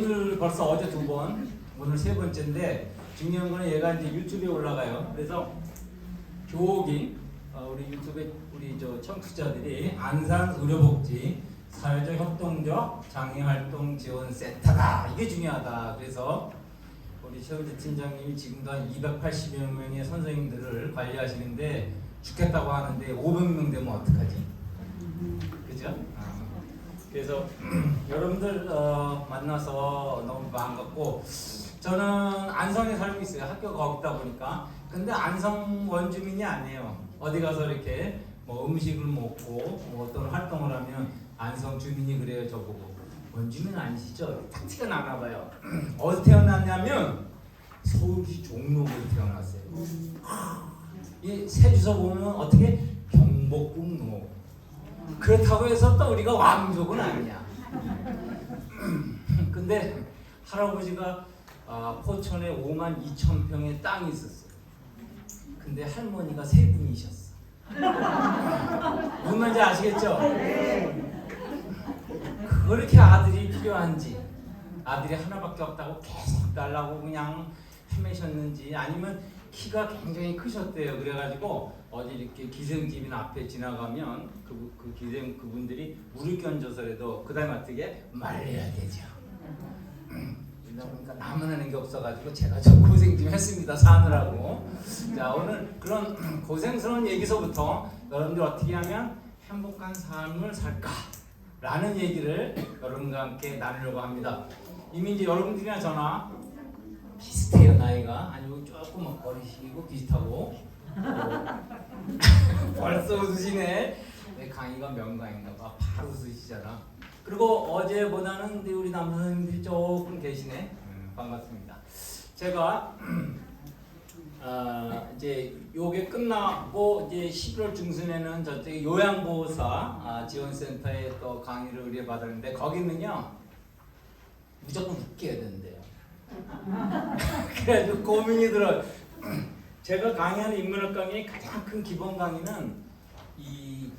오늘 벌써 어제 2번, 오늘 3번째인데 중요한 거는 얘가 이제 유튜브에 올라가요. 그래서 교옥이 우리 유튜브에 우리 저 청취자들이 안산 의료복지 사회적 협동적 장애활동 지원 센터다, 이게 중요하다. 그래서 우리 최은재 팀장님이 지금도 한 280여 명의 선생님들을 관리하시는데 죽겠다고 하는데 500명 되면 어떡하지? 그죠? 그래서 여러분들 만나서 너무 반갑고, 저는 안성에 살고 있어요. 학교가 거기다 보니까. 근데 안성 원주민이 아니에요. 어디 가서 이렇게 뭐 음식을 먹고 뭐 어떤 활동을 하면 안성 주민이 그래요, 저보고. 원주민 아니시죠? 딱 티가 나나 봐요. 어디 태어났냐면 서울시 종로구에 태어났어요. 이 새 주소 보면 어떻게 경복궁로. 그렇다고 해서 또 우리가 왕족은 아니야. 근데 할아버지가 포천에 52,000평의 땅이 있었어요. 근데 할머니가 3분이셨어. 무슨 말인지 아시겠죠? 그렇게 아들이 필요한지, 아들이 하나밖에 없다고 계속 달라고 그냥 헤매셨는지, 아니면 키가 굉장히 크셨대요. 그래가지고 어디 이렇게 기생집인 앞에 지나가면 그분들이 무릎 얹어서라도 그다음에 어떻게 말려야 되죠. 그러니까 나만 하는 게 없어가지고 제가 좀 고생 좀 했습니다, 사느라고. 자, 오늘 그런 고생스러운 얘기서부터 여러분들 어떻게 하면 행복한 삶을 살까라는 얘기를 여러분과 함께 나누려고 합니다. 이미 이제 여러분들이나 저나 비슷해요, 나이가. 아니고 조금 어리시고 비슷하고. 벌써 웃으시네. 내 강의가 명강인가 봐. 바로 웃으시잖아. 그리고 어제보다는 우리 남자 선생님들이 조금 계시네. 반갑습니다. 제가 이제 요게 끝나고 이제 11월 중순에는 저쪽에 요양보호사 지원센터에 또 강의를 의뢰받았는데, 거기는요 무조건 웃겨야 된대요. 그래가지고 고민이 들어요. 제가 강의하는 인문학 강의의 가장 큰 기본 강의는 이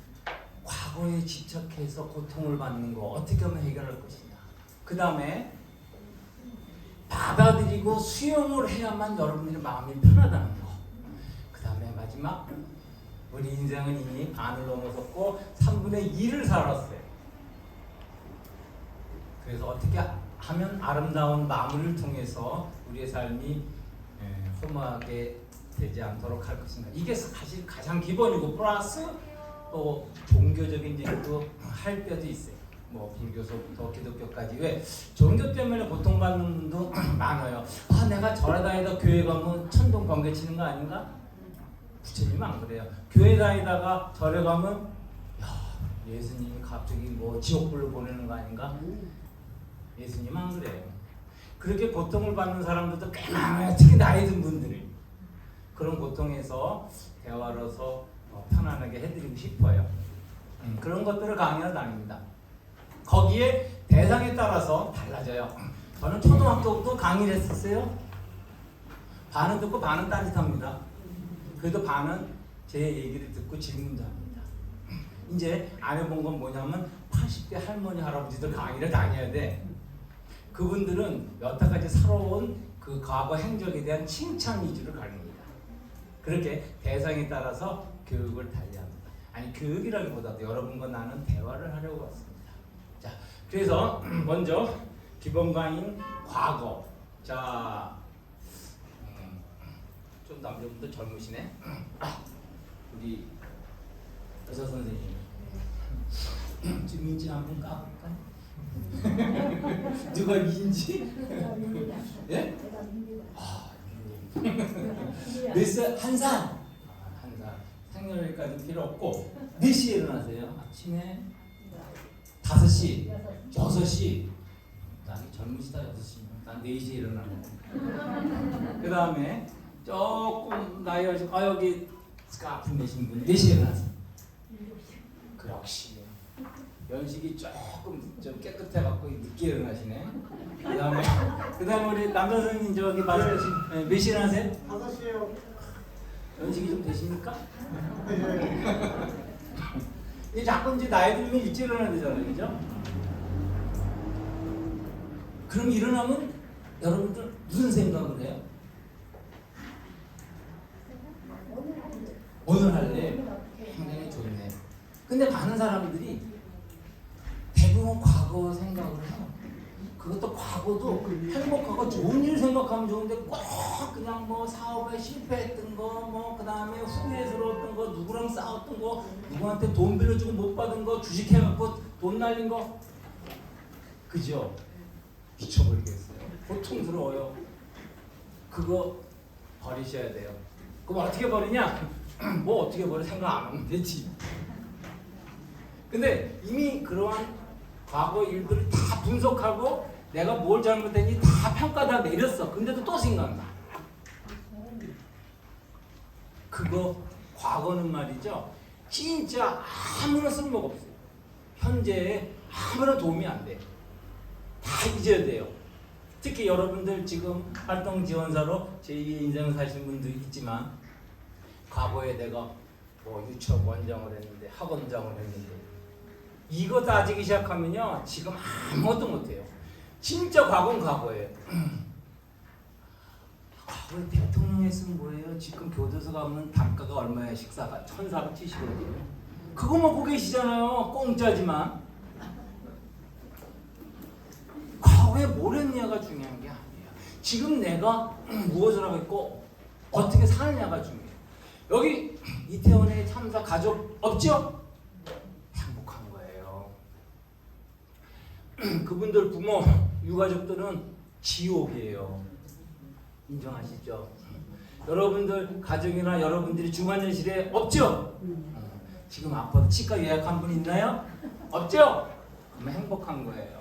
과거에 집착해서 고통을 받는 거 어떻게 하면 해결할 것이냐, 그 다음에 받아들이고 수용을 해야만 여러분들의 마음이 편하다는 거, 그 다음에 마지막 우리 인생은 이미 반을 넘어섰고 3분의 2를 살았어요. 그래서 어떻게 하면 아름다운 마무리를 통해서 우리의 삶이 허무하게 되지 않도록 할 것인가, 이게 사실 가장 기본이고, 플러스 또 종교적인 얘기도 할 때도 있어요. 뭐 불교서부터 기독교까지. 왜 종교 때문에 고통받는 분도 많아요. 내가 절에 다니다 교회 가면 천둥 번개 치는 거 아닌가? 부처님 안 그래요. 교회 다니다가 절에 가면 예수님이 갑자기 뭐 지옥불로 보내는 거 아닌가? 예수님 안 그래요. 그렇게 고통을 받는 사람들도 꽤 많아요. 특히 나이 든 분들이. 그런 고통에서 대화로서 편안하게 해드리고 싶어요. 그런 것들을 강의를 다닙니다. 거기에 대상에 따라서 달라져요. 저는 초등학교부터 강의를 했었어요. 반은 듣고 반은 딴짓합니다. 그래도 반은 제 얘기를 듣고 질문도 합니다. 이제 안 해본 건 뭐냐면 80대 할머니 할아버지들 강의를 다녀야 돼. 그분들은 여태까지 살아온 그 과거 행적에 대한 칭찬 위주로 가릅니다. 그렇게 대상에 따라서 교육을 달리합니다. 아니, 교육이라기보다도 여러분과 나는 대화를 하려고 왔습니다. 자, 그래서 먼저 기본 강의인 과거. 자, 좀 남자분들 젊으시네. 우리 여자 선생님. 지금 민지 한번 까볼까? 누가 민지? 예? 몇 살? 1살? 1살. 생년월일까지 필요 없고. 몇 시에 일어나세요? 아침에? 5시? 6시? 나는 젊으시다. 6시. 난 4시에 일어나고. 그 다음에 조금 나이가 여기 스카프 내신 분 4시에 일어나세요? 7시. 그렇지. 연식이 조금 좀 깨끗해갖고 늦게 일어나시네. 그다음에 우리 남자 선생님 저기 말씀하신 몇 시에 일어나세요? 5시에요. 연식이 좀 되십니까? 이 자꾸 이제 나이 들면 일찍 일어나야 되잖아요, 그죠? 그럼 일어나면 여러분들 무슨 생각을 해요? 오늘 할래? 굉장히 좋네. 근데 많은 사람들이 대부분 과거 생각을 해요. 그것도 과거도 행복하고 좋은 일 생각하면 좋은데 꼭 그냥 뭐 사업에 실패했던 거, 뭐 그 다음에 후회스러웠던 거, 누구랑 싸웠던 거, 누구한테 돈 빌려주고 못 받은 거, 주식해갖고 돈 날린 거, 그죠? 미쳐버리겠어요. 고통스러워요. 그거 버리셔야 돼요. 그럼 어떻게 버리냐? 뭐 어떻게 버려? 생각 안 하면 되지. 근데 이미 그러한 과거 일들을 다 분석하고 내가 뭘 잘못했는지 다 평가 다 내렸어. 근데도 또 생각나. 그거 과거는 말이죠. 진짜 아무런 쓸모가 없어요. 현재에 아무런 도움이 안 돼. 다 잊어야 돼요. 특히 여러분들 지금 활동 지원사로 제2의 인생을 사신 분도 있지만 과거에 내가 뭐 유치원 원장을 했는데 학원장을 했는데 이거 따지기 시작하면요 지금 아무것도 못해요. 진짜 과거는 과거예요. 과거에 대통령 했으면 뭐예요? 지금 교도소 가면 단가가 얼마야? 식사가 1,470원이에요. 그거 먹고 계시잖아요. 공짜지만. 과거에 뭘 했냐가 중요한 게 아니에요. 지금 내가 무엇을 하고 있고 어떻게 사느냐가 중요해요. 여기 이태원의 참사 가족 없죠? 행복한 거예요. 그분들 부모, 유가족들은 지옥이에요. 인정하시죠? 여러분들 가족이나 여러분들이 중환자실에 없죠? 지금 아파도 치과 예약한 분 있나요? 없죠? 그러면 행복한 거예요.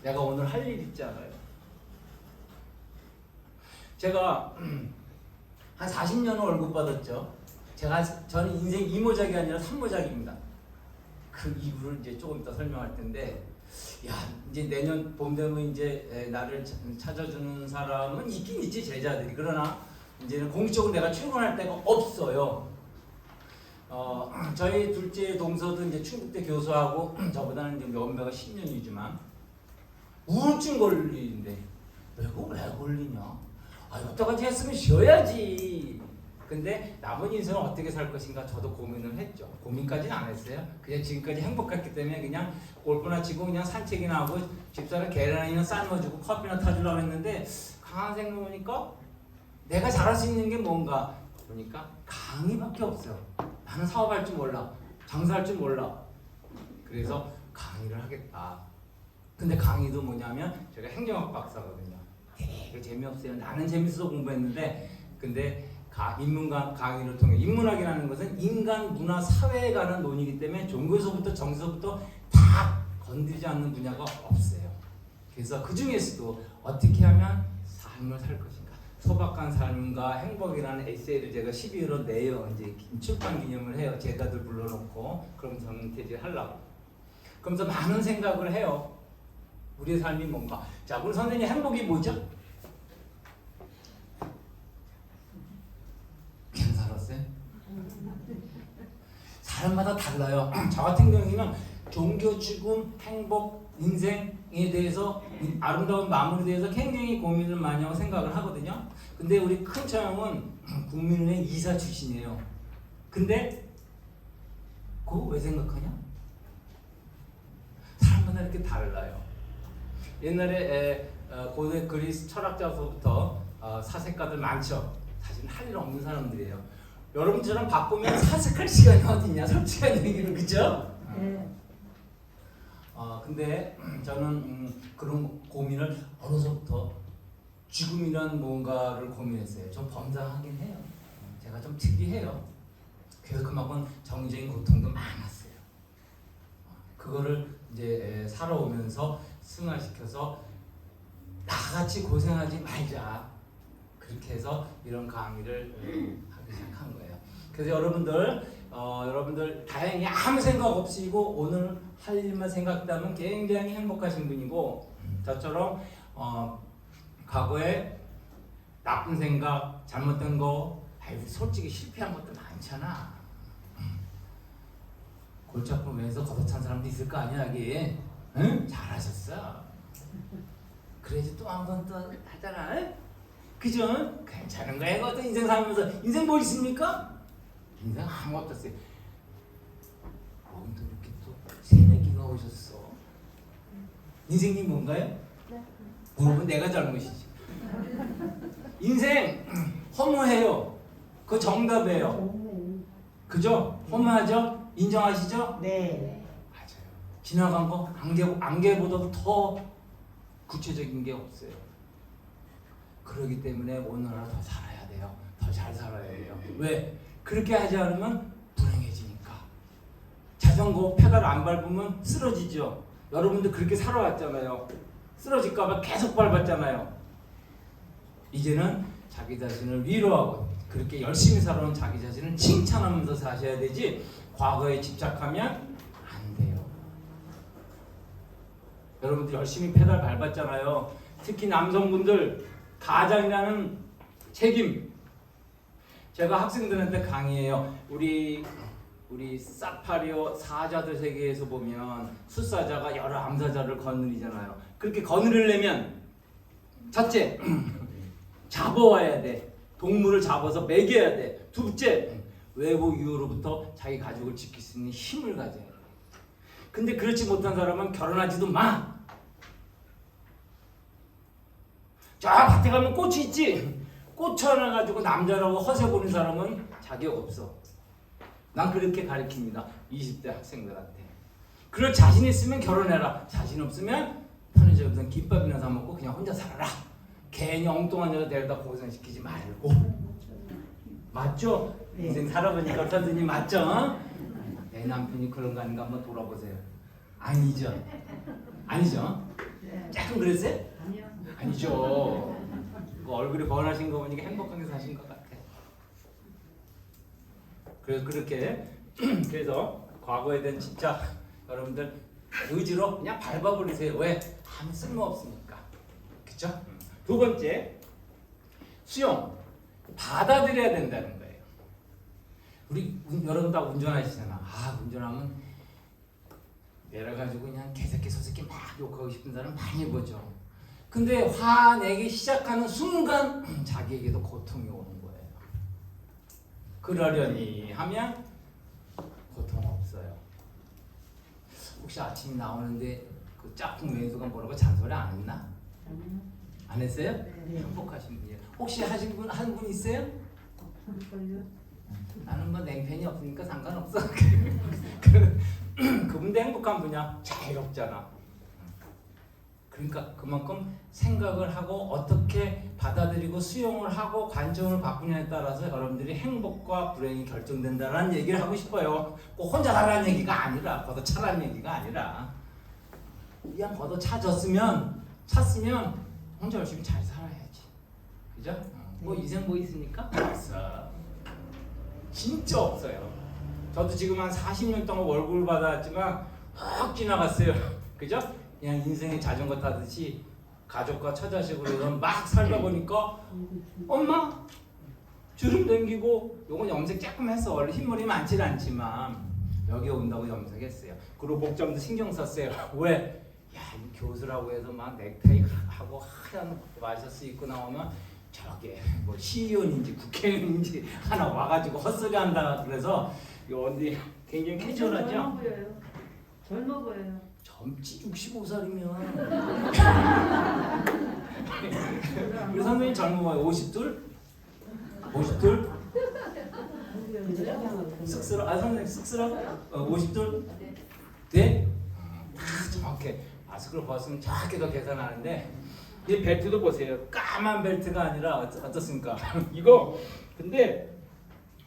내가 오늘 할 일 있잖아요. 제가 한 40년 월급 받았죠. 저는 인생 2모작이 아니라 3모작입니다. 그 이유를 이제 조금 이따 설명할 텐데, 야 이제 내년 봄 되면 이제 나를 찾아주는 사람은 있긴 있지 제자들이. 그러나 이제는 공식적으로 내가 출근할 데가 없어요. 저희 둘째 동서도 이제 충북대 교수하고 저보다는 이제 연배가 10년이지만 우울증 걸리는데 내가 왜 걸리냐? 아 여태까지 했으면 쉬어야지. 근데 남은 인생을 어떻게 살 것인가 저도 고민을 했죠. 고민까지는 안 했어요. 그냥 지금까지 행복했기 때문에 그냥 골프나 치고 그냥 산책이나 하고 집사람 계란이나 삶아주고 커피나 타주려고 했는데 강한 생각 보니까 내가 잘할 수 있는 게 뭔가 보니까 강의밖에 없어요. 나는 사업할 줄 몰라. 장사할 줄 몰라. 그래서 강의를 하겠다. 근데 강의도 뭐냐면 제가 행정학 박사거든요. 되게 재미없어요. 나는 재밌어서 공부했는데 근데 인문학 강의를 통해 인문학이라는 것은 인간, 문화, 사회에 관한 논의이기 때문에 종교에서부터 정서부터 다 건드리지 않는 분야가 없어요. 그래서 그 중에서도 어떻게 하면 삶을 살 것인가 소박한 삶과 행복이라는 에세이를 제가 12월로 내요. 이제 출판 기념을 해요. 제자들 불러놓고 그럼 저는 퇴직하려고. 그러면서 많은 생각을 해요. 우리의 삶이 뭔가. 자, 우리 선생님 행복이 뭐죠? 괜찮았어요? 사람마다 달라요. 저 같은 경우에는 종교, 죽음, 행복, 인생에 대해서 아름다운 마무리에 대해서 굉장히 고민을 많이 하고 생각을 하거든요. 근데 우리 큰 처형은 국민은행 이사 출신이에요. 근데 그거 왜 생각하냐? 사람마다 이렇게 달라요. 옛날에 고대 그리스 철학자로부터 사색가들 많죠. 사실 할 일 없는 사람들이에요. 여러분처럼 바쁘면 사색할 시간이 어딨냐? 솔직한 얘기는 그죠? 근데 저는 그런 고민을 어려서부터 죽음이란 뭔가를 고민했어요. 좀 범상하긴 해요. 제가 좀 특이해요. 그래서 그만큼 정적인 고통도 많았어요. 그거를 이제 살아오면서 승화시켜서 나같이 고생하지 말자. 그렇게 해서 이런 강의를 하기 시작한 거예요. 그래서 여러분들 다행히 아무 생각 없이고 오늘 할 일만 생각하면 굉장히 행복하신 분이고 저처럼 과거에 나쁜 생각, 잘못된 거, 솔직히 실패한 것도 많잖아. 골치 아프면서 걷어찬 사람도 있을 거 아니야, 여기. 응? 잘하셨어. 그래야지 또 한 번 또 하잖아. 그죠? 괜찮은 거야. 이것도 인생 살면서. 인생 뭐 있습니까? 인생 아무것도 없어요. 오늘도 이렇게 또 새내기가 오셨어. 인생이 뭔가요? 물어보면 내가 잘못이지. 인생 허무해요. 그거 정답이에요. 그죠? 허무하죠? 인정하시죠? 네. 맞아요. 지나간 거 안개보다도 더 구체적인 게 없어요. 그렇기 때문에 오늘 하루 더 살아야 돼요. 더 잘 살아야 해요. 왜? 그렇게 하지 않으면 불행해지니까. 자전거 페달 안 밟으면 쓰러지죠. 여러분들 그렇게 살아왔잖아요. 쓰러질까봐 계속 밟았잖아요. 이제는 자기 자신을 위로하고 그렇게 열심히 살아온 자기 자신을 칭찬하면서 사셔야 되지 과거에 집착하면 안 돼요. 여러분들 열심히 페달 밟았잖아요. 특히 남성분들 가장이라는 책임. 제가 학생들한테 강의해요. 우리 사파리오 사자들 세계에서 보면 숫사자가 여러 암사자를 거느리잖아요. 그렇게 거느리려면 첫째, 잡아와야 돼. 동물을 잡아서 먹여야 돼. 둘째, 외부 유혹으로부터 자기 가족을 지킬 수 있는 힘을 가져야 돼. 근데 그렇지 못한 사람은 결혼하지도 마. 저 밭에 가면 꽃이 있지. 꽃 하나 가지고 남자라고 허세 보는 사람은 자격 없어. 난 그렇게 가르칩니다. 20대 학생들한테. 그럴 자신 있으면 결혼해라. 자신 없으면 편의점에서 김밥이나 사 먹고 그냥 혼자 살아라. 괜히 엉뚱한 여자 데려다 고생시키지 말고. 맞죠? 네. 인생 살아보니까 선생님 맞죠? 내 남편이 그런 거 아닌가 한번 돌아보세요. 아니죠? 아니죠? 조금 그랬어요? 아니요. 아니죠. 그 얼굴이 번하신 거 보니까 행복하게 사신 것 같아. 그래서 그렇게 그래서 과거에 대한 집착 여러분들 의지로 그냥 밟아버리세요. 왜? 아무 쓸모 없으니까. 그렇죠? 두 번째 수용 받아들여야 된다는 거예요. 우리 여러분 다 운전하시잖아. 운전하면 내려가지고 그냥 개새끼 소새끼 막 욕하고 싶은 사람 많이 보죠. 근데 화내기 시작하는 순간 자기에게도 고통이 오는 거예요. 그러려니 하면 고통 없어요. 혹시 아침에 나오는데 그 짝꿍 왼수가 뭐라고 잔소리 안 했나? 안 했어요? 네. 행복하신 분이에요. 혹시 하신 분 한 분 있어요? 나는 뭐 냉편이 없으니까 상관없어. 그분도 행복한 분이야. 자유롭잖아. 그러니까 그만큼 생각을 하고 어떻게 받아들이고 수용을 하고 관점을 바꾸냐에 따라서 여러분들이 행복과 불행이 결정된다는 얘기를 하고 싶어요. 꼭 혼자 살라는 얘기가 아니라 걷어차라는 얘기가 아니라 그냥 걷어차졌으면 찼으면 혼자 열심히 잘 살아야지. 그죠? 뭐 인생 뭐 있습니까? 없어. 진짜 없어요. 저도 지금 한 40년 동안 월급을 받아왔지만 확 지나갔어요. 그죠? 그냥 인생의 자전거 타듯이 가족과 처자식으로 막 살다 보니까 엄마 주름 당기고 요건 염색 조금 했어. 원래 흰머리 많진 않지만 여기 온다고 염색했어요. 그리고 목점도 신경 썼어요. 왜? 야, 이 교수라고 해서 막 넥타이 하고 하얀 와이셔츠 입고 나오면 저게 뭐 시의원인지 국회의원인지 하나 와가지고 헛소리 한다 그래서 요 언니 굉장히 캐주얼하죠? 젊어 보여요. 젊어 보여요. 젊지 65살이면 우리 선생님 젊은 거예요. 52? 52? 쑥스러? 선생님 쑥스러? 52? 네? 정확해. 마스크를 벗으면 정확히 더 계산하는데 이 벨트도 보세요. 까만 벨트가 아니라 어떻습니까? 이거 근데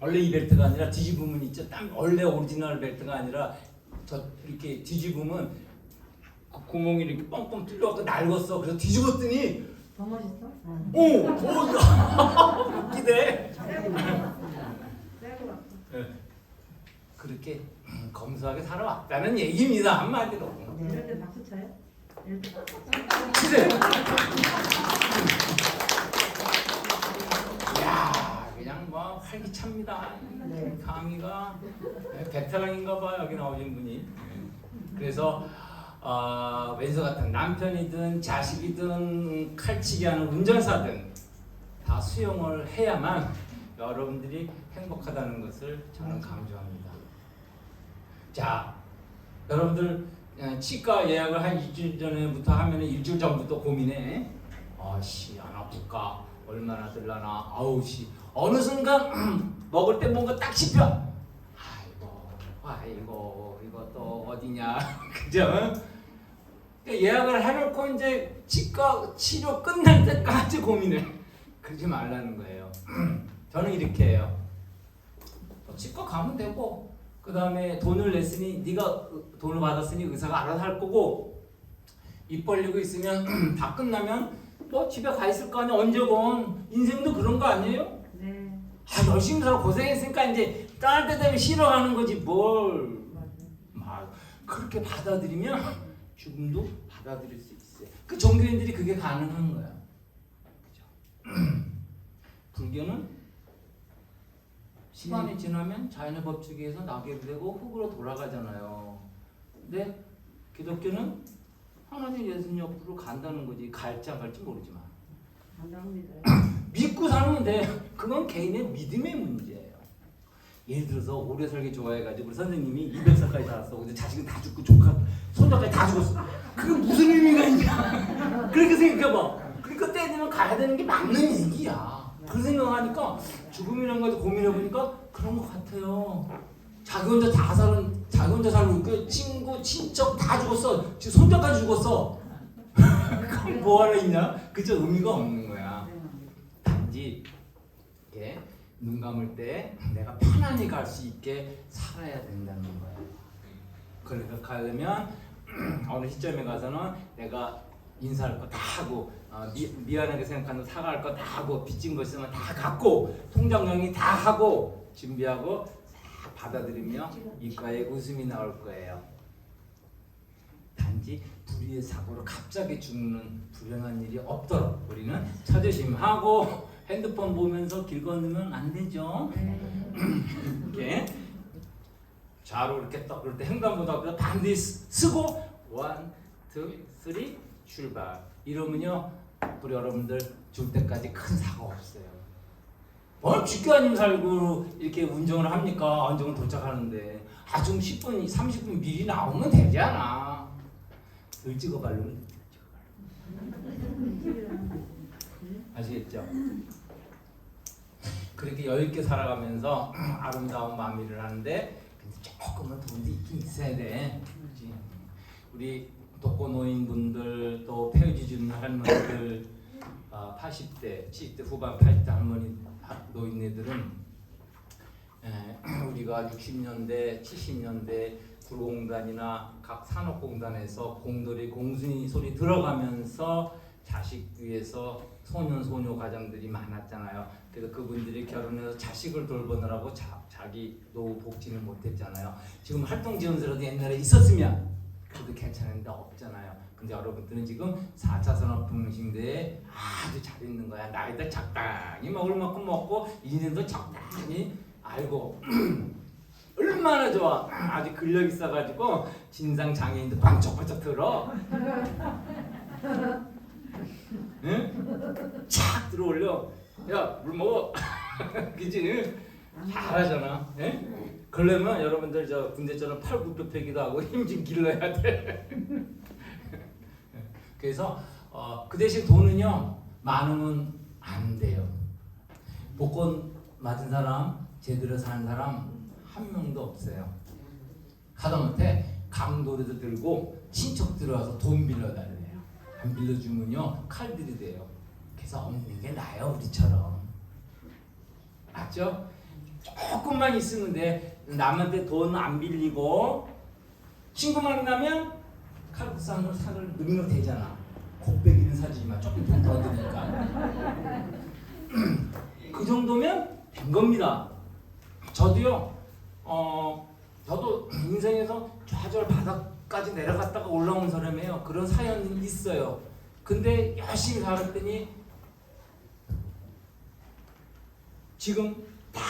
원래 이 벨트가 아니라 뒤집으면 있죠. 딱 원래 오리지널 벨트가 아니라 저 이렇게 뒤집으면 구멍이 이렇게 뻥뻥 뚫려갖고 낡았어. 그래서 뒤집었더니 더 멋있어? 오! 웃기네. 그렇게 검소하게 살아왔다는 얘기입니다. 한마디로. 이럴 때 박수 쳐요? 치세요. 이야, 그냥 뭐 활기찹니다. 네. 강의가 베테랑인가 봐. 여기 나오신 분이. 그래서 왼수 같은 남편이든 자식이든 칼치기 하는 운전사든 다 수용을 해야만 여러분들이 행복하다는 것을 저는 강조합니다. 자, 여러분들 치과 예약을 한 2주 전부터 하면 일주일 전부터 고민해. 아씨 안 아플까? 얼마나 들라나? 아우씨 어느 순간 먹을 때 뭔가 딱 씹혀. 아이고 이것도 어디냐? 그죠? 예약을 해놓고 이제 치과 치료 끝날 때까지 고민해. 그러지 말라는 거예요. 저는 이렇게 해요. 치과 가면 되고 그 다음에 돈을 냈으니 네가 돈을 받았으니 의사가 알아서 할 거고 입 벌리고 있으면 다 끝나면 뭐 집에 가 있을 거 아니야. 언제건 인생도 그런 거 아니에요? 네. 열심히 살아 고생했으니까 이제 떠날 때 되면 싫어하는 거지 뭘. 그렇게 받아들이면 죽음도 받아들일 수 있어요. 그 종교인들이 그게 가능한 거야. 그죠? 불교는 시간이 지나면 자연의 법칙에 의해서 낙엽이 되고 흙으로 돌아가잖아요. 근데 기독교는 하나님 예수님 옆으로 간다는 거지. 갈지 안 갈지 모르지만 감사합니다. 믿고 사는 데 그건 개인의 믿음의 문제예요. 예를 들어서 오래 살기 좋아해가지고 우리 선생님이 200살까지 살았어. 근데 자식은 다 죽고 조카, 손자까지 다 죽었어. 그게 무슨 의미가 있냐? 그렇게 생각해봐. 그러니까 때 되면 가야 되는 게 맞는 얘기야. 그 생각하니까 죽음이란 거에 고민해보니까 그런 것 같아요. 자기 혼자 살고 그 친구, 친척 다 죽었어. 지금 손자까지 죽었어. 그럼 뭐하러 있냐? 그저 의미가 없는 거야. 단지 이렇게 눈 감을 때 내가 편안히 갈 수 있게 살아야 된다는 거예요. 그러니까 가려면 어느 시점에 가서는 내가 인사할 거 다 하고 미안하게 생각하는 사과할 거 다 하고 빚진 거 있으면 다 갚고 통장 정리 다 하고 준비하고 싹 받아들이며 입가에 웃음이 나올 거예요. 단지 불의의 사고로 갑자기 죽는 불행한 일이 없도록 우리는 자조심하고 핸드폰 보면서 길 건너면 안 되죠. 이렇게 좌로 이렇게 딱 그럴 때 횡단보도 반드시 쓰고 1, 2, 3 출발. 이러면요 우리 여러분들 줄 때까지 큰 사고 없어요. 뭘 죽기 아니면 살고 이렇게 운전을 합니까? 안정을 도착하는데 좀 10분, 30분 미리 나오면 되잖아. 덜 찍어 바르면 아시겠죠? 그렇게 여유있게 살아가면서 아름다운 마미를 하는데 근데 조금은 돈도 있긴 있어야 돼. 그렇지? 우리 독거노인분들 또 폐유지 주는 할머니들 80대, 70대 후반 80대 할머니 노인네들은 우리가 60년대, 70년대 구로공단이나 각 산업공단에서 공돌이 공순이 소리 들어가면서 자식 위해서 소년 소녀 가정들이 많았잖아요. 그래서 그분들이 결혼해서 자식을 돌보느라고 자기 노후 복지는 못했잖아요. 지금 활동지원서라도 옛날에 있었으면 그래도 괜찮은데 없잖아요. 근데 여러분들은 지금 4차 산업혁명시대에 아주 잘 있는 거야. 나이도 적당히 먹을 만큼 먹고 인생도 적당히 알고 얼마나 좋아. 아주 근력 있어가지고 진상 장애인도 번쩍번쩍 들어. 응? 착 들어올려. 야, 물 먹어. 그치? 잘하잖아. 예? 그러려면 여러분들 저 군대처럼 팔굽혀펴기도 하고 힘 좀 길러야 돼. 그래서 그 대신 돈은요 많으면 안 돼요. 복권 맞은 사람, 제대로 사는 사람 한 명도 없어요. 하다못해 강도리도 들고 친척 들어와서 돈 빌려달래요. 안 빌려주면요 칼 들이대요. 그래서 없는 게 나아요. 우리처럼. 맞죠? 조금만 있으면 돼. 남한테 돈 안 빌리고 친구 만나면 칼국수한으로 살을 넣으면 되잖아. 곱빼기는 사주지만 조금 돈 더 드니까. 그 정도면 된 겁니다. 저도요. 저도 인생에서 좌절 바닥까지 내려갔다가 올라온 사람이에요. 그런 사연이 있어요. 근데 열심히 살았더니 지금 다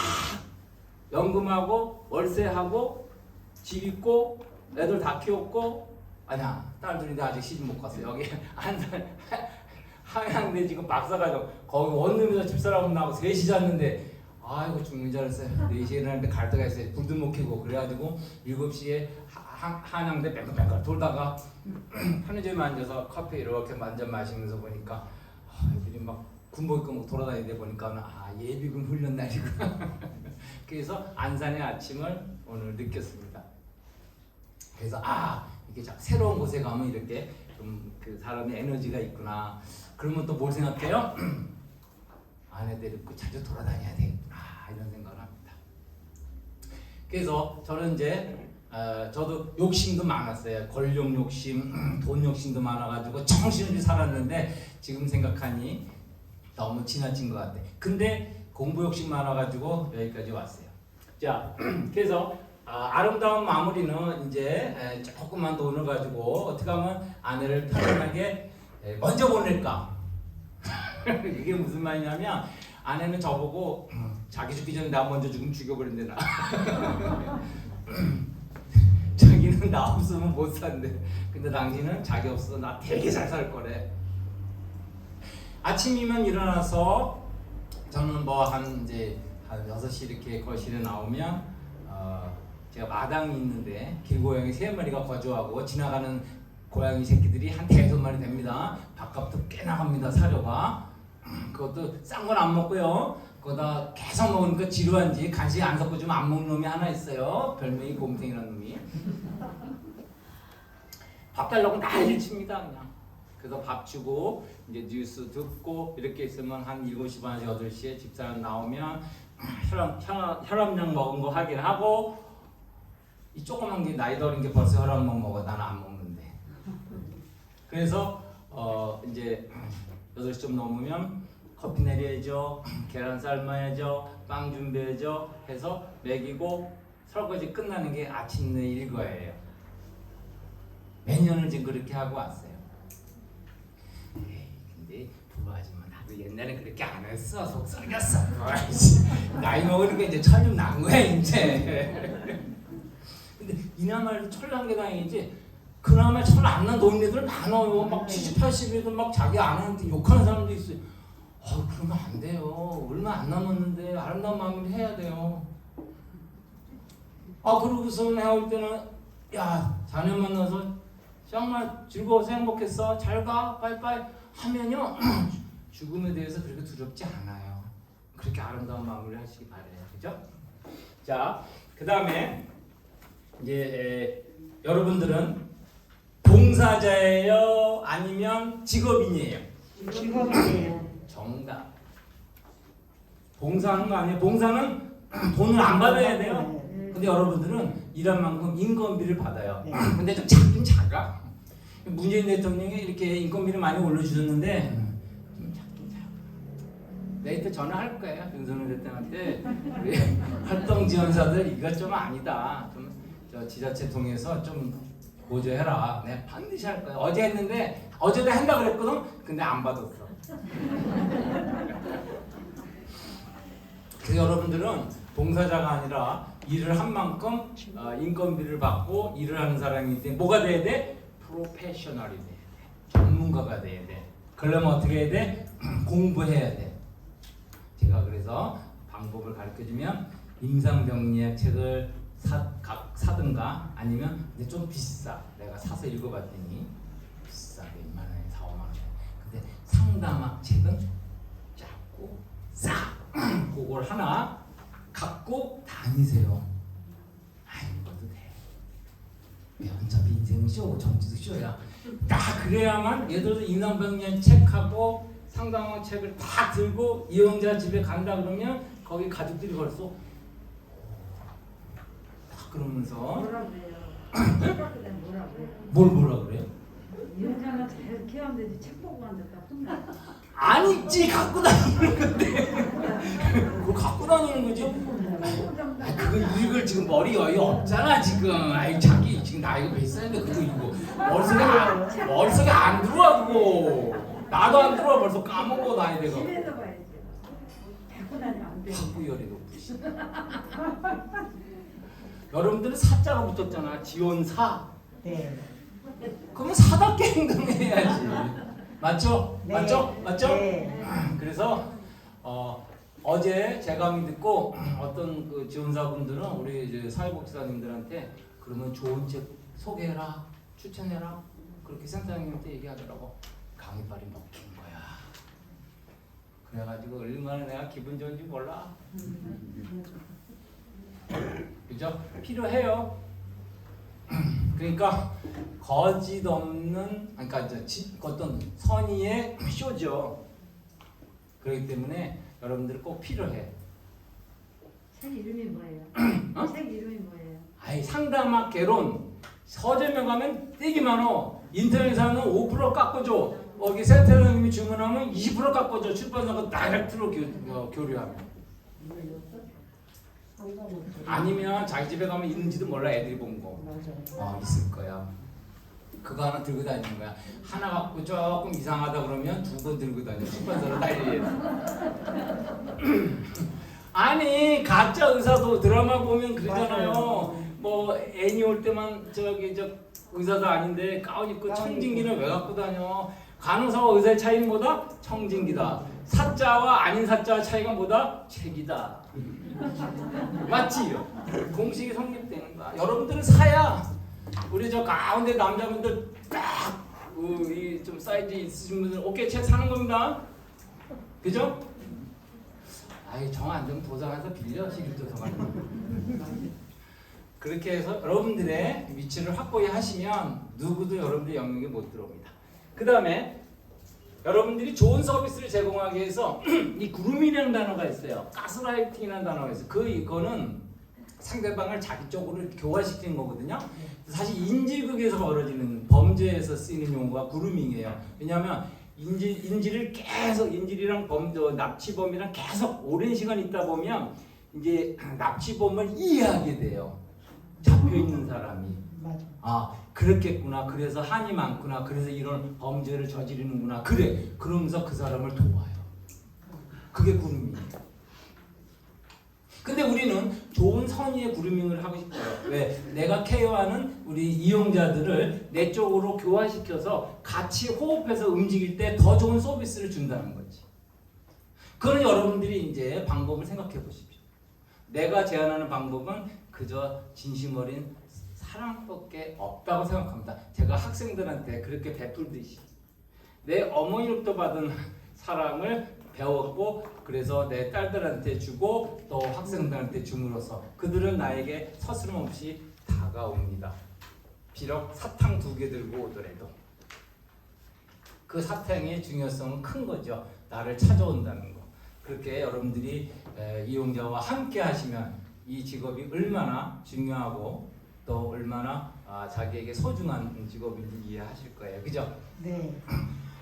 연금하고 월세하고 집 있고 애들 다 키웠고 아니야, 딸들인데 아직 시집 못 갔어. 여기 안산 한양대 지금 박사과정 거기 원룸에서 집사람 나하고 셋이 잤는데 아이고 죽는 줄 알았어요. 4시에 일어났는데 갈 때가 있어요. 불도 못 켜고 그래가지고 7시에 한양대 뱅글뱅글 돌다가 편의점에 앉아서 커피 이렇게 만져 마시면서 보니까 애들이 막 군복 입고 막 돌아다니다 보니까 예비군 훈련 날이구나. 그래서 안산의 아침을 오늘 느꼈습니다. 그래서 이게 새로운 곳에 가면 이렇게 좀 그 사람의 에너지가 있구나. 그러면 또 뭘 생각해요? 아내들 입고 자주 돌아다녀야 되겠구나 이런 생각을 합니다. 그래서 저는 이제 저도 욕심도 많았어요. 권력 욕심, 돈 욕심도 많아가지고 정신없이 살았는데 지금 생각하니 너무 지나친 것 같아. 근데 공부 욕심 많아가지고 여기까지 왔어요. 자, 그래서 아름다운 마무리는 이제 조금만 돈을 가지고 어떻게 하면 아내를 편안하게 먼저 보낼까? 이게 무슨 말이냐면 아내는 저보고 자기 죽기 전에 나 먼저 죽으면 죽여버린대 나. 자기는 나 없으면 못 산대. 근데 당신은 자기 없어서 나 되게 잘 살 거래. 아침이면 일어나서 저는 뭐 한 6시 이렇게 거실에 나오면 제가 마당이 있는데 길고양이 3마리가 거주하고 지나가는 고양이 새끼들이 한 5마리 됩니다. 밥값도 꽤 나갑니다. 사료가. 그것도 싼 건 안 먹고요. 그거다 계속 먹으니까 지루한지 간식 안 섞고 좀 안 먹는 놈이 하나 있어요. 별명이 곰탱이라는 놈이. 밥 달라고 난리를 칩니다 그냥. 그래서 밥 주고 이제 뉴스 듣고 이렇게 있으면 한 7시 반 8시에 집사람 나오면 혈압약 먹은 거 확인하고 이 조그만 게 나이 어린 게 벌써 혈압약 먹어. 나는 안 먹는데. 그래서 이제 8시 좀 넘으면 커피 내려야죠. 계란 삶아야죠. 빵 준비해야죠. 해서 먹이고 설거지 끝나는 게 아침내 일과예요. 몇 년을 지금 그렇게 하고 왔어요. 근데 부부하지만 나도 옛날에 그렇게 안 했어. 속 썩였어. 나이 먹으니까 이제 철 좀 난 거야 이제. 근데 이나마도 철 난 게 다행이지. 그나마 철 안 난 노인네들 많아요. 막 70, 80에도 막 자기 아내한테 욕하는 사람도 있어요. 그러면 안 돼요. 얼마 안 남았는데 아름다운 마무리 해야 돼요. 그러고서 해올 때는 야 자녀 만나서 정말 즐거워서 행복했어. 잘 가. 빠이빠이 하면요. 죽음에 대해서 그렇게 두렵지 않아요. 그렇게 아름다운 마무리 하시기 바래요. 그죠? 자, 그 다음에 이제 여러분들은 봉사자예요? 아니면 직업인이에요? 직업이에요. 정답. 봉사하는 거 아니에요? 봉사는 돈을 안 받아야 돼요. 근데 여러분들은 일한 만큼 인건비를 받아요. 근데 좀 작긴 작아. 문재인 대통령이 이렇게 인건비를 많이 올려주셨는데 좀 작긴 작아. 내일 전화할 거예요. 윤석열 대통령한테 우리 활동 지원사들 이거 좀 아니다. 좀 저 지자체 통해서 좀 보조해라. 내가 반드시 할 거야. 어제 했는데 어제도 한다 그랬거든. 근데 안 받았어. 그래서 여러분들은 봉사자가 아니라 일을 한 만큼 인건비를 받고 일을 하는 사람이기 때문에 뭐가 돼야 돼? 프로페셔널이 돼야 돼. 전문가가 돼야 돼. 그러면 어떻게 해야 돼? 공부해야 돼. 제가 그래서 방법을 가르쳐주면 임상병리학 책을 사든가 아니면 근데 좀 비싸. 내가 사서 읽어봤더니 비싸게 2만 원에 4, 5만 원. 근데 상담학 책은 작고 싸. 그걸 하나 갖고 다니세요. 이것도 돼. 어차피 인생은 쇼고 정치도 쇼야. 딱 그래야만 예를 들어서 임상병리학 책하고 상담학 책을 다 들고 이용자 집에 간다 그러면 거기 가족들이 벌써 그러면서 뭐라 그래요? 뭐라 그래요? 뭐라 그래요? 이혼자는 잘 키우면 되지 책 보고 앉았다 혼나. 아니지 갖고 다니는 건데 그걸 갖고 다니는 거지? 그거 읽을 지금 머리 여유 없잖아 지금. 자기 지금 나이가 몇 살인데 그거 읽고 머릿속에 안 들어와 그거. 나도 안 들어와 벌써 까먹고 다니 내가. 집에서 봐야지. 갖고 다니면 안 돼. 학구열이 높으시. 여러분들은 사자가 붙었잖아. 지원사. 네. 그러면 사답게 행동해야지. 맞죠? 네. 맞죠? 맞죠? 네. 그래서 어제 제 강의 듣고 어떤 그 지원사분들은 우리 이제 사회복지사님들한테 그러면 좋은 책 소개해라, 추천해라 그렇게 센터장님한테 얘기하더라고. 강의빨이 먹힌 거야. 그래가지고 얼마나 내가 기분 좋은지 몰라. 그죠? 필요해요. 그러니까 거짓 없는, 그러니까 어떤 선의의 쇼죠. 그렇기 때문에 여러분들 꼭 필요해. 책 이름이 뭐예요? 어? 책 이름이 뭐예요? 아이 상담학 개론 서점에 가면 되게 많어. 인터넷에서는 5% 깎아줘. 여기 센터장님이 주문하면 20% 깎아줘. 출판사가 다이렉트로 교류하면. 아니면 자기 집에 가면 있는지도 몰라. 애들이 본 거. 있을 거야. 그거 하나 들고 다니는 거야. 하나 갖고 조금 이상하다 그러면 두 번 들고 다녀. 출판사로 달리. 아니 가짜 의사도 드라마 보면 그러잖아요. 맞아요. 뭐 애니 올 때만 저기 저 의사도 아닌데 가운 입고 가운 청진기는 왜 갖고 다녀? 간호사와 의사의 차이는 뭐다? 청진기다. 사자와 아닌 사자의 차이가 뭐다? 책이다. 맞지? 공식이 성립되는 거야. 여러분들은 사야. 우리 저 가운데 남자분들 딱좀 사이즈 있으신 분들 오케이 책 사는 겁니다. 그죠? 아이 정 안 되면 도서관에서 빌려 시립도서관. 그렇게 해서 여러분들의 위치를 확고히 하시면 누구도 여러분들 영역에 못 들어옵니다. 그 다음에 여러분들이 좋은 서비스를 제공하기 위해서 이 그루밍이라는 단어가 있어요. 가스라이팅이라는 단어가 있어요. 이거는 상대방을 자기 쪽으로 교화시키는 거거든요. 사실 인질극에서 벌어지는 범죄에서 쓰이는 용어가 그루밍이에요. 왜냐하면 인질을 계속 인질이랑 납치범이랑 계속 오랜 시간 있다 보면 이제 납치범을 이해하게 돼요. 잡혀 있는 사람이. 맞아. 아 그렇겠구나. 그래서 한이 많구나. 그래서 이런 범죄를 저지르는구나. 그래. 그러면서 그 사람을 도와요. 그게 그루밍이에요. 근데 우리는 좋은 선의의 그루밍을 하고 싶어요. 왜? 내가 케어하는 우리 이용자들을 내 쪽으로 교화시켜서 같이 호흡해서 움직일 때 더 좋은 서비스를 준다는 거지. 그건 여러분들이 이제 방법을 생각해 보십시오. 내가 제안하는 방법은 그저 진심 어린 사랑밖에 없다고 생각합니다. 제가 학생들한테 그렇게 베풀듯이 내 어머니로부터 받은 사랑을 배웠고 그래서 내 딸들한테 주고 또 학생들한테 줌으로써 그들은 나에게 서슴없이 다가옵니다. 비록 사탕 2개 들고 오더라도 그 사탕의 중요성은 큰 거죠. 나를 찾아온다는 거. 그렇게 여러분들이 이용자와 함께 하시면 이 직업이 얼마나 중요하고 또 얼마나 자기에게 소중한 직업인지 이해하실 거예요. 그죠? 네.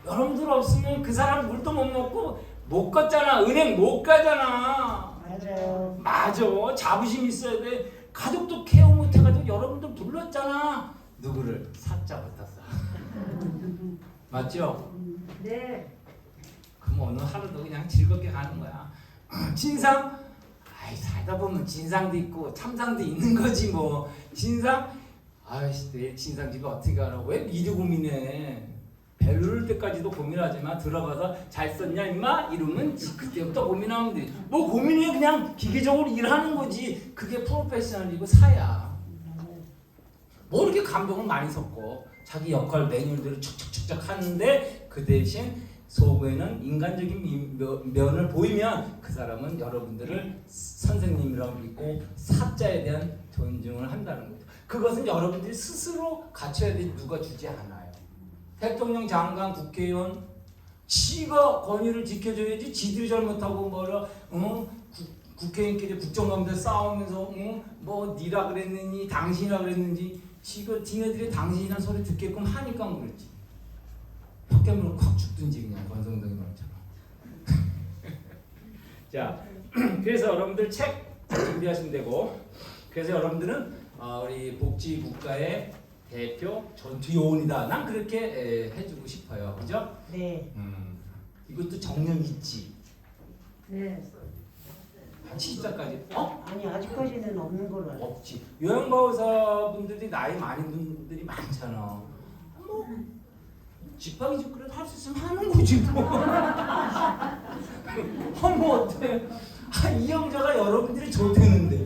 여러분들 없으면 그 사람 물도 못 먹고 못 갔잖아. 은행 못 가잖아. 맞아요. 맞아. 자부심 있어야 돼. 가족도 케어 못 해가지고 여러분들 불렀잖아. 누구를? 사자부터 써. 맞죠? 네. 그럼 어느 하루도 그냥 즐겁게 가는 거야. 진상? 아이 살다 보면 진상도 있고 참상도 있는 거지 뭐. 진상? 아이씨 내일 진상집에 어떻게 가나. 왜 미리 고민해. 배를 때까지도 고민하지만 들어가서 잘 썼냐 임마? 이러면 그때부터 고민하면 돼. 뭐 고민해. 그냥 기계적으로 일하는 거지. 그게 프로페셔널이고 사야. 뭐 이렇게 감동을 많이 섞고 자기 역할 매뉴얼대로 축축축축 하는데 그 대신 속에는 인간적인 면을 보이면 그 사람은 여러분들을 선생님이라고 믿고 사자에 대한 존중을 한다는 거죠. 그것은 여러분들이 스스로 갖춰야 되지 누가 주지 않아요. 대통령, 장관, 국회의원 지가 권위를 지켜줘야지. 지들이 잘못하고 뭐라 국회의원끼리 국정감사 싸우면서 뭐 니라 그랬느니 당신이라 그랬는지 지네들이 당신이란 소리 듣게끔 하니까 그랬지. 혓괭으로 콱 죽든지 그냥 권성동이 말처럼. 자, 그래서 여러분들 책 준비하시면 되고 그래서 여러분들은 우리 복지국가의 대표 전투요원이다. 난 그렇게 해주고 싶어요. 그죠? 네. 이것도 정령 있지. 네. 한 70살까지 아니 아직까지는 없는 걸로 알고. 없지. 요양보호사분들이 나이 많은 분들이 많잖아. 또 지팡이 좀 그래도 할 수 있으면 하는 거지 뭐. 뭐 어때? 이 형제가 여러분들이 좋대는데.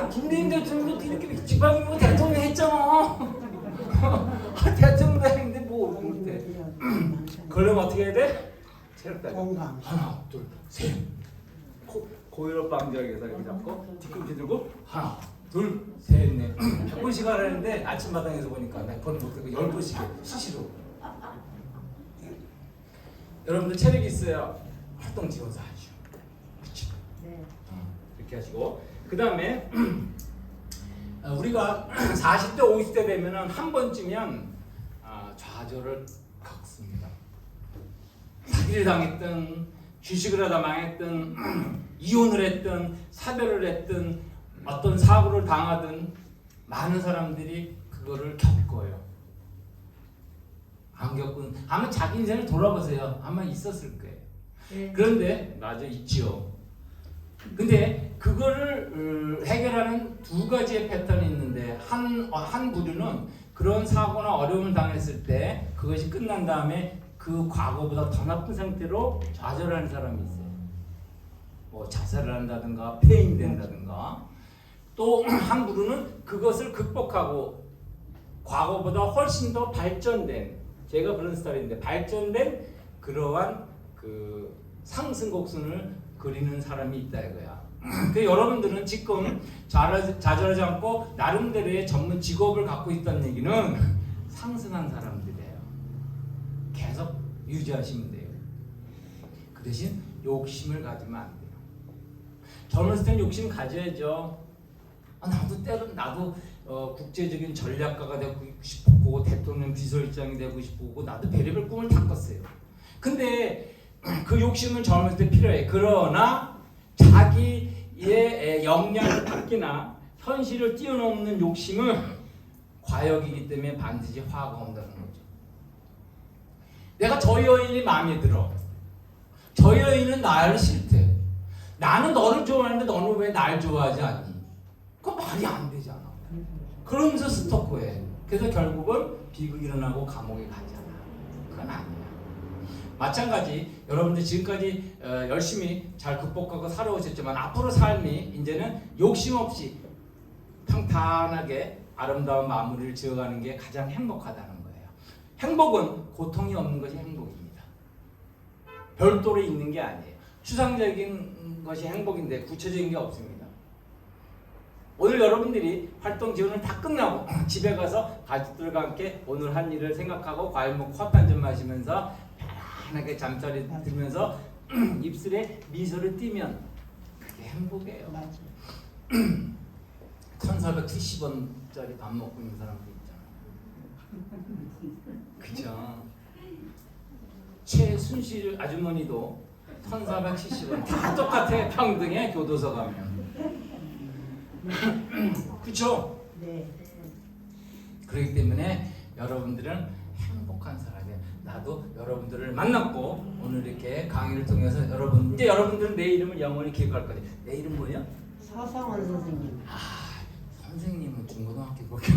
김대중 대통령도 이렇게 지팡이 뭐 대통령 했잖아. 대통령도 했는데 뭐 못해. 그러면 어떻게 해야 돼? 체력다. 건강. 하나, 둘, 셋. 고혈압 방지하기 위해서 이렇게 잡고 뒤꿈치 들고 하나, 둘, 셋, 넷. 100번씩 하라는데 아침마당에서 보니까 100번 못하고 10번씩 해. 수시로. 여러분들 체력이 있어야 활동 지원서 하죠. 그렇죠? 네. 이렇게 하시고 그 다음에 우리가 40대 50대 되면은 한 번쯤이면 좌절을 겪습니다. 사기를 당했든 주식을 하다 망했든 이혼을 했든 사별을 했든 어떤 사고를 당하든 많은 사람들이 그거를 겪어요. 안 겪은 아마 자기 인생을 돌아보세요. 아마 있었을 거예요. 네. 그런데 맞아 있지요. 근데 그거를 해결하는 두 가지의 패턴이 있는데 한 부류는 그런 사고나 어려움을 당했을 때 그것이 끝난 다음에 그 과거보다 더 나쁜 상태로 좌절하는 사람이 있어요. 뭐 자살을 한다든가 폐인된다든가 또 한 부류는 그것을 극복하고 과거보다 훨씬 더 발전된 제가 그런 스타일인데 발전된 그러한 그 상승 곡선을 그리는 사람이 있다 이거야. 그 여러분들은 지금 좌절하지 않고 나름대로의 전문 직업을 갖고 있다는 얘기는 상승한 사람들이에요. 계속 유지하시면 돼요. 그 대신 욕심을 가지면 안 돼요. 젊었을 땐 욕심 가져야죠. 나도 국제적인 전략가가 되고 싶었고 대통령 비서실장이 되고 싶었고 나도 별의별 꿈을 다 꿨어요. 근데 그 욕심은 젊을 때 필요해. 그러나 자기의 역량을 갖기나 현실을 뛰어넘는 욕심은 과욕이기 때문에 반드시 화가 온다는 거죠. 내가 저 여인이 마음에 들어. 저 여인은 나를 싫대. 나는 너를 좋아하는데 너는 왜 날 좋아하지 않니? 그거 말이 안 되잖아. 그러면서 스토커해. 그래서 결국은 비극이 일어나고 감옥에 가잖아. 그건 아니야. 마찬가지 여러분들 지금까지 열심히 잘 극복하고 살아오셨지만 앞으로 삶이 이제는 욕심 없이 평탄하게 아름다운 마무리를 지어가는 게 가장 행복하다는 거예요. 행복은 고통이 없는 것이 행복입니다. 별도로 있는 게 아니에요. 추상적인 것이 행복인데 구체적인 게 없습니다. 오늘 여러분들이 활동 지원을 다 끝나고 집에 가서 가족들과 함께 오늘 한 일을 생각하고 과일 먹고 커피 한 잔 마시면서 편안하게 잠자리 들면서 입술에 미소를 띠면 그게 행복이에요. 맞아. 1,470원짜리 밥 먹고 있는 사람도 있잖아. 그죠? 최순실 아주머니도 1,470원 다 똑같아. 평등해. 교도소 가면. 그렇죠? 네. 그렇기 때문에 여러분들은 행복한 사람이에요. 나도 여러분들을 만났고 오늘 이렇게 강의를 통해서 이제 여러분들은 내 이름을 영원히 기억할 거예요. 내 이름 뭐야? 서성원 선생님. 선생님은 중고등학교 거기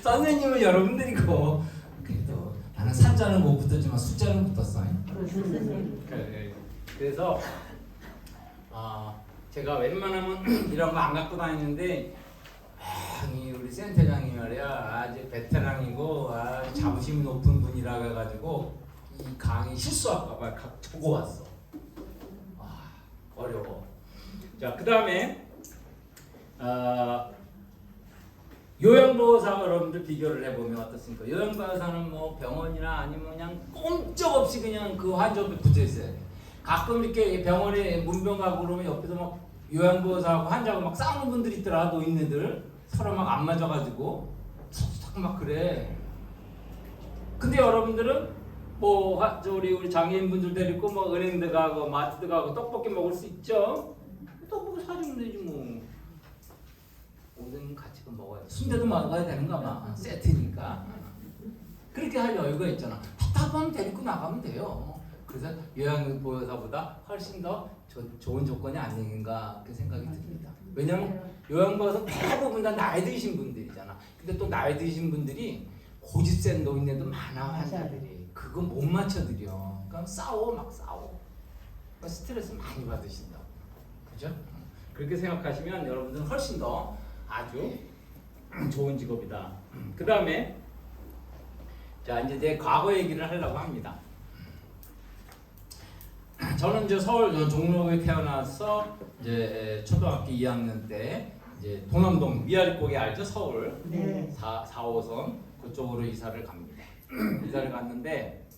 선생님은 여러분들이고 그래도 나는 산자는 못 붙었지만 숫자는 붙었어. 그 선생님. 그래서 제가 웬만하면 이런 거 안 갖고 다니는데 우리 센터장이 말이야 아주 베테랑이고 자부심이 높은 분이라 해가지고 이 강의 실수할까봐 적어 왔어. 어려워. 자, 그 다음에 요양보호사와 여러분들 비교를 해보면 어떻습니까? 요양보호사는 뭐 병원이나 아니면 그냥 꼼짝없이 그냥 그 환자 옆에 붙어 있어야 돼. 가끔 이렇게 병원에 문병 가고 그러면 옆에서 막 요양보호사하고 환자가 막 싸우는 분들이 있더라. 노인네들 서로 막 안 맞아가지고 막 그래. 근데 여러분들은 뭐 우리 장애인분들 데리고 뭐 은행도 가고 마트도 가고 떡볶이 먹을 수 있죠. 떡볶이 사주면 되지 뭐. 오뎅 같이 먹어야 돼. 순대도 먹어야 되는가 봐. 세트니까. 그렇게 할 여유가 있잖아. 답답하면 데리고 나가면 돼요. 그래서 요양보호사보다 훨씬 더 좋은 조건이 아닌가 그 생각이 듭니다. 왜냐면 요양보에서 대부분 다 나이 드신 분들이잖아. 근데 또 나이 드신 분들이 고집센 노인네도 많아 환자들이. 그거 못 맞춰드려. 그러니까 싸워 막 싸워. 그러니까 스트레스 많이 받으신다고. 그죠? 그렇게 생각하시면 여러분들은 훨씬 더 아주 좋은 직업이다. 그 다음에 자 이제 내 과거 얘기를 하려고 합니다. 저는 이제 서울 종로구에 태어나서 이제 초등학교 2학년 때 이제 도남동 미아리고개 알죠? 서울 네. 4호선 그쪽으로 이사를 갑니다. 이사를 갔는데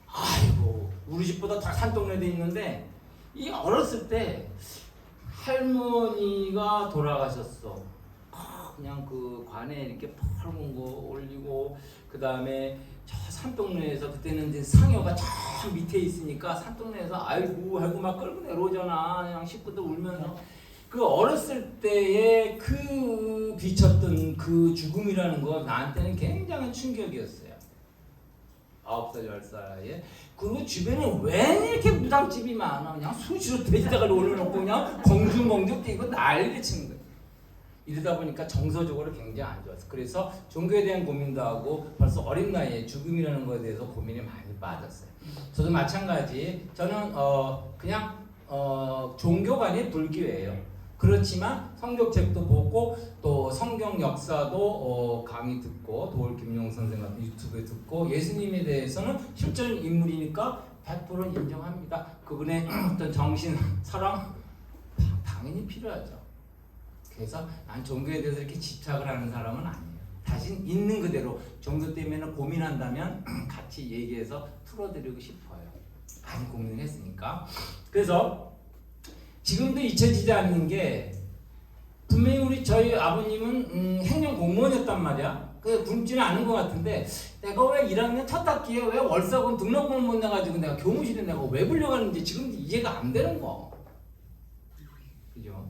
아이고 우리 집보다 더 산동네도 있는데 이 어렸을 때 할머니가 돌아가셨어. 그냥 그 관에 이렇게 펄은 거 올리고 그 다음에 저 산동네에서 그때는 이제 상여가 저 밑에 있으니까 산동네에서 아이고 하고 막 끌고 내려오잖아. 그냥 식구들 울면서 그 어렸을 때의 그 비쳤던 그 죽음이라는 거 나한테는 굉장한 충격이었어요. 9살 10살에 그 주변에 왜 이렇게 무당집이 많아. 그냥 수시로 돼지다가를 올려놓고 그냥 공중공중 뛰고 난리 치는 거예요. 이러다 보니까 정서적으로 굉장히 안 좋았어. 그래서 종교에 대한 고민도 하고 벌써 어린 나이에 죽음이라는 것에 대해서 고민이 많이 빠졌어요. 저도 마찬가지. 저는 그냥 종교관이 불교예요. 그렇지만 성경책도 보고 또 성경 역사도 강의 듣고 도올 김용 선생 같은 유튜브에 듣고 예수님에 대해서는 실존 인물이니까 100% 인정합니다. 그분의 어떤 정신 사랑 당연히 필요하죠. 그래서 난 종교에 대해서 이렇게 집착을 하는 사람은 아니에요. 다신 있는 그대로 종교 때문에 고민한다면 같이 얘기해서 풀어드리고 싶어요. 많이 고민을 했으니까. 그래서 지금도 잊혀지지 않는 게 분명히 저희 아버님은 행정 공무원이었단 말이야. 그 굶지는 않은 것 같은데 내가 왜 1학년 첫 학기에 왜 월사금 등록금을 못 내가지고 내가 교무실에 내가 왜 불려가는지 지금도 이해가 안 되는 거. 그죠?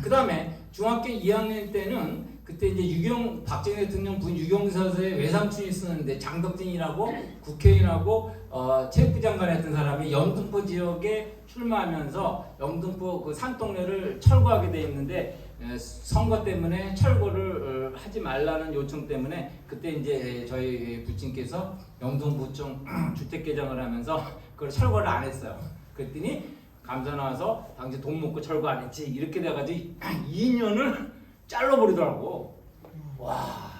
그 다음에 중학교 2학년 때는 그때 이제 박정희 대통령 분 유경서의 외삼촌이 쓰는데 장덕진이라고 국회의원하고 체육부 장관 했던 사람이 영등포 지역에 출마하면서 영등포 그 산동네를 철거하게 돼 있는데 선거 때문에 철거를 하지 말라는 요청 때문에 그때 이제 저희 부친께서 영등포청 주택 개정을 하면서 그걸 철거를 안 했어요. 그랬더니 감사 나와서 당시 돈 먹고 철거 안 했지 이렇게 돼가지고 2년을 잘라버리더라고. 와,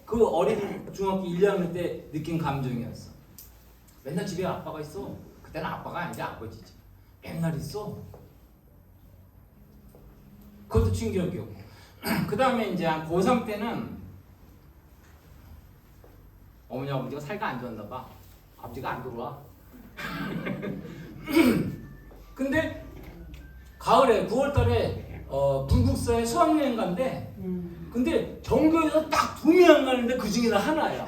그 어린 중학교 1, 2학년 때 느낀 감정이었어. 맨날 집에 아빠가 있어. 그때는 아빠가 아니지 아버지지. 맨날 있어. 그것도 충격이었고. 그 다음에 이제 한 고3 때는 어머니 아버지가 사이가 안 좋았나 봐. 아버지가 안 들어와. 근데 가을에 9월달에 불국사에 수학여행 간대. 근데 전교에서 딱 2명 가는데 그 중에 나 하나야.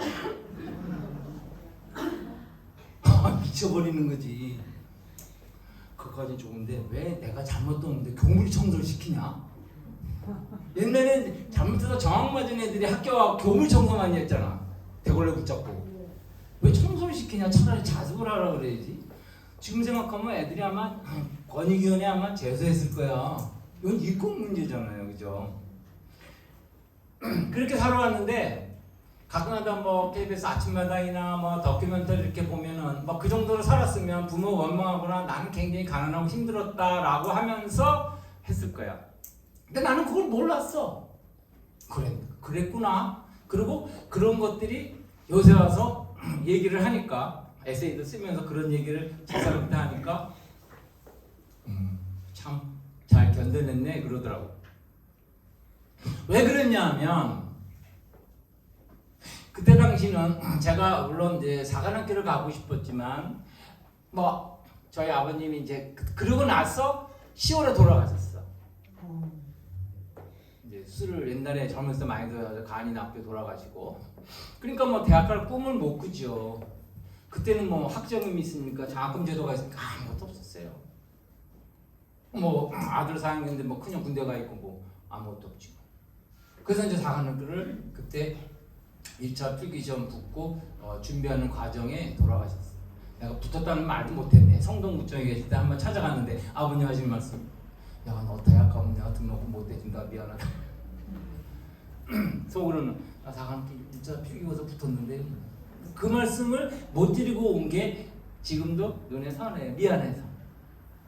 미쳐버리는 거지. 그까지 좋은데 왜 내가 잘못 뒀는데 교물 청소를 시키냐? 옛날에 잘못해서 정학 맞은 애들이 학교 와 교물 청소 많이 했잖아. 대걸레 붙잡고. 왜 청소를 시키냐? 차라리 자습을 하라 그래야지. 지금 생각하면 애들이 아마 권익위원회 아마 제소했을 거야. 이건 인권 문제잖아요, 그죠? 그렇게 살아왔는데 가끔가다 뭐 KBS 아침마당이나 뭐 다큐멘터리 이렇게 보면은 뭐 그 정도로 살았으면 부모 원망하거나 나는 굉장히 가난하고 힘들었다라고 하면서 했을 거야. 근데 나는 그걸 몰랐어. 그랬구나. 그리고 그런 것들이 요새 와서 얘기를 하니까 에세이도 쓰면서 그런 얘기를 집사람한테 하니까 참 잘 견뎌냈네 그러더라고. 왜 그랬냐면 그때 당시는 제가 물론 이제 사관학교를 가고 싶었지만 뭐 저희 아버님이 이제 그러고 나서 10월에 돌아가셨어. 이제 술을 옛날에 젊었을 때 많이 들어서 간이 나쁘게 돌아가시고 그러니까 뭐 대학 갈 꿈을 못 꾸죠. 그때는 뭐 학자금이 있으니까 장학금 제도가 있으니까 아무것도 없었어요. 뭐 아들 4학년인데 뭐 큰형 군대 가 있고 뭐 아무것도 없지. 그래서 이제 사관학교를 그때 1차 필기 시험 붙고 준비하는 과정에 돌아가셨어요. 내가 붙었다는 말도 못했네. 성동구청에 계실 때 한번 찾아갔는데 아버님 하신 말씀, 야 너 대학가면 내가 등록을 못해준다, 미안하다. 속으로는 사람 진짜 피기고서 붙었는데 그 말씀을 못 드리고 온 게 지금도 눈에 선해요. 미안해서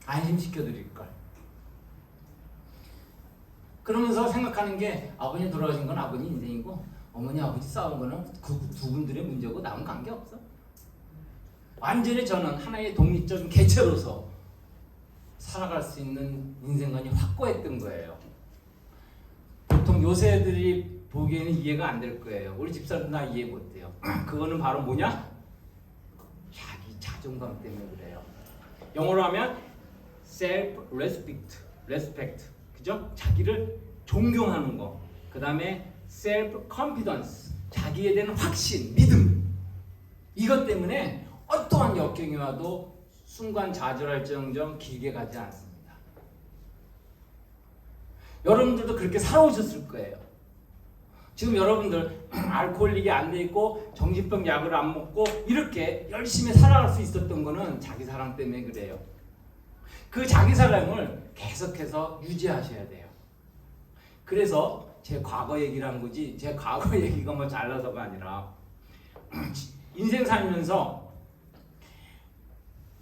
안심시켜드릴 걸. 그러면서 생각하는 게 아버님 돌아가신 건 아버님 인생이고 어머니 아버지 싸운 거는 그 두 분들의 문제고 남은 관계 없어. 완전히 저는 하나의 독립적인 개체로서 살아갈 수 있는 인생관이 확고했던 거예요. 보통 요새 애들이 보기에는 이해가 안 될 거예요. 우리 집사람도 나 이해 못해요. 그거는 바로 뭐냐? 자기 자존감 때문에 그래요. 영어로 하면 self-respect, respect, 그죠? 자기를 존경하는 거. 그 다음에 self-confidence, 자기에 대한 확신, 믿음. 이것 때문에 어떠한 역경이 와도 순간 좌절할정정 길게 가지 않습니다. 여러분들도 그렇게 살아오셨을 거예요. 지금 여러분들 알코올릭이 안 돼 있고 정신병 약을 안 먹고 이렇게 열심히 살아갈 수 있었던 거는 자기 사랑 때문에 그래요. 그 자기 사랑을 계속해서 유지하셔야 돼요. 그래서 제 과거 얘기를 한 거지 제 과거 얘기가 뭐 잘나서가 아니라 인생 살면서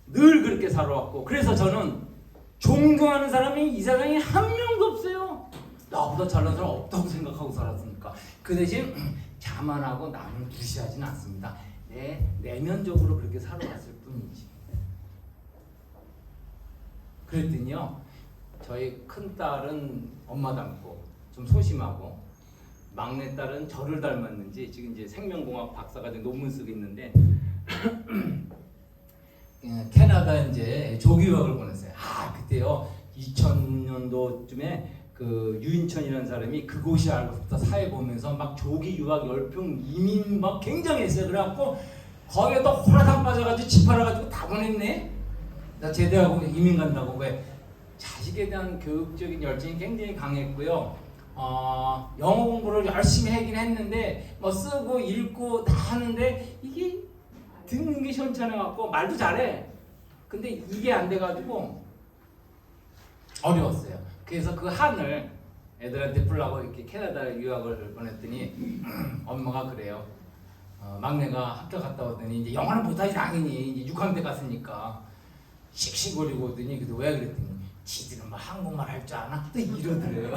늘 그렇게 살아왔고 그래서 저는 존경하는 사람이 이 세상에 한 명도 없어요. 나보다 잘난 사람 없다고 생각하고 살았으니까. 그 대신 자만하고 남을 무시하지는 않습니다. 내면적으로 그렇게 살아왔을 뿐이지. 그랬더니요, 저희 큰딸은 엄마 닮고 좀 소심하고 막내딸은 저를 닮았는지 지금 이제 생명공학 박사가 된 논문 쓰고 있는데 캐나다 이제 조기 유학을 보냈어요. 그때요 2000년도쯤에 그 유인천이라는 사람이 그곳이 알고 싶다 사회 보면서 막 조기 유학 열풍 이민 막 굉장했어요. 그래갖고 거기에 또 호라당 빠져가지고 집 팔아가지고 다 보냈네. 나 제대하고 이민 간다고. 왜? 자식에 대한 교육적인 열정이 굉장히 강했고요. 영어 공부를 열심히 하긴 했는데 뭐 쓰고 읽고 다 하는데 이게 듣는 게 시원찮아갖고 말도 잘해. 근데 이게 안 돼가지고 어려웠어요. 그래서 그 한을 애들한테 풀라고 이렇게 캐나다 유학을 보냈더니 엄마가 그래요. 막내가 학교 갔다 오더니 이제 영어는 못하지 당연히 이제 6학년 갔으니까 씩씩거리고 오더니 그래서 왜 그랬더니 지들은 뭐 한국말 할 줄 아나? 또 이러더래요.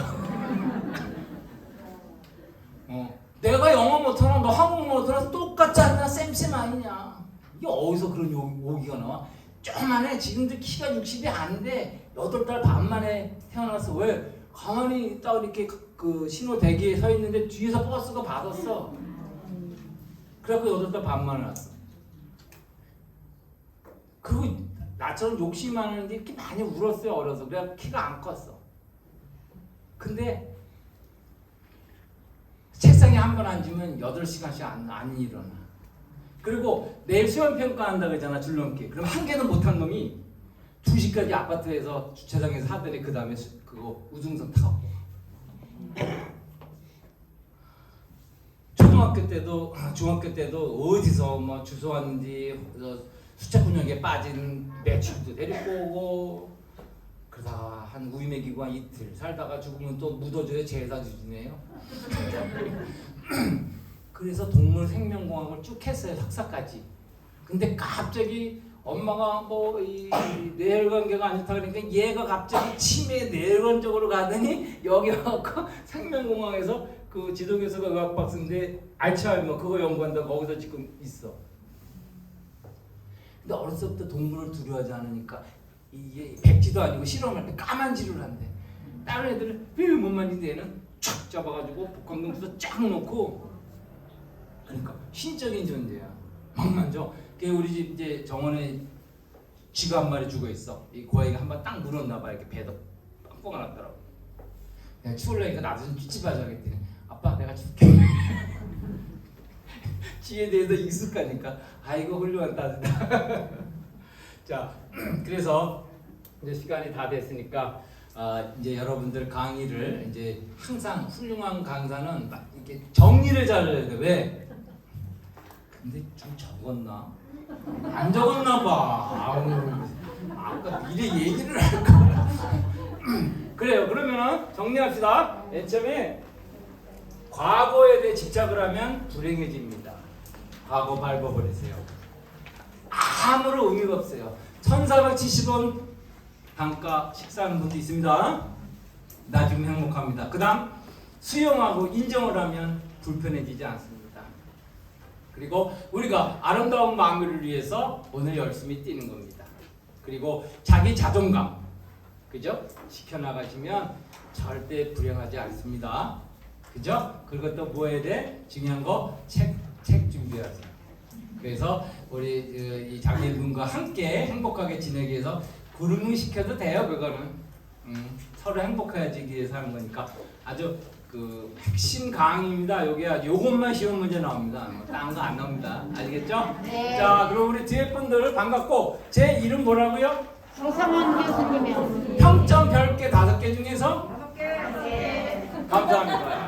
내가 영어 못하나 너 한국말 못하나 똑같지 않냐? 쌤쌤 아니냐? 이게 어디서 그런 오기가 나와? 조그만해. 지금도 키가 60이 안 돼. 8달 반 만에 태어났어. 왜? 가만히 있다가 이렇게 그 신호 대기에 서 있는데 뒤에서 버스가 받았어. 그래갖고 8달 반 만에 왔어. 그리고 나처럼 욕심이 많은데 이렇게 많이 울었어요. 어려서. 그래서 키가 안 컸어. 근데 책상에 한 번 앉으면 8시간씩 안 일어나. 그리고 내일 수험평가 한다고 했잖아. 줄넘기. 그럼 한 개는 못한 놈이 2시까지 아파트에서 주차장에서 하더니 그 다음에 그거 우등선 타고. 초등학교 때도 중학교 때도 어디서 뭐 주소 왔는지 수채군역에 빠진 매출도 데리고 오고 그러다가 한 우유 먹이고 한 이틀 살다가 죽으면 또 묻어줘야 제사 주지네요. 그래서 동물 생명공학을 쭉 했어요. 석사까지. 근데 갑자기 엄마가 뭐 이 뇌혈관계가 안 좋다 그러니까 얘가 갑자기 치매 뇌혈관적으로 가더니 여기 와서 생명공학에서 그 지도교수가 의학박사인데 알츠하이머 그거 연구한다고 거기서 지금 있어. 근데 어렸을 때부터 동물을 두려워하지 않으니까 이게 백지도 아니고 실험할 때 까만지를 한대. 다른 애들은 못 만지는데 얘는 촥 잡아가지고 복합동부서 쫙 놓고 그러니까 신적인 존재야. 막 만져. 우리 집 이제 정원에 쥐가 한 마리 죽어 있어. 이 고양이가 한 번 딱 물었나 봐. 이렇게 배도 빵빵 났더라고. 내가 추울래니까 나도 좀 찌찌바자 하겠더니 아빠 내가 줄게. 쥐에 대해서 익숙하니까 아이고 훌륭한 따뜻하. 자, 그래서 이제 시간이 다 됐으니까 이제 여러분들 강의를 이제 항상 훌륭한 강사는 막 이렇게 정리를 잘 해야 돼. 왜? 근데 좀 적었나? 안 적었나 봐. 아우, 아까 미리 얘기를 할까. 그래요. 그러면 정리합시다. 맨 처음에 과거에 대해 집착을 하면 불행해집니다. 과거 밟아버리세요. 아무런 의미가 없어요. 1470원 단가 식사하는 분도 있습니다. 나중에 행복합니다. 그 다음 수용하고 인정을 하면 불편해지지 않습니다. 그리고 우리가 아름다운 마무리를 위해서 오늘 열심히 뛰는 겁니다. 그리고 자기 자존감, 그죠? 지켜나가시면 절대 불행하지 않습니다. 그죠? 그리고 또 뭐 해야 돼? 중요한 거 책 준비하세요. 그래서 우리 이 장애인분과 함께 행복하게 지내기 위해서 구름을 시켜도 돼요. 그거는 서로 행복해지기 위해서 하는 거니까 아주 그 핵심 강의입니다. 요것만 쉬운 문제 나옵니다. 딴 거 안 나옵니다. 아시겠죠? 네. 자, 그럼 우리 뒤에 분들 반갑고 제 이름 뭐라고요? 서상원 교수님의 평점 별개 5개 중에서 5개. 감사합니다.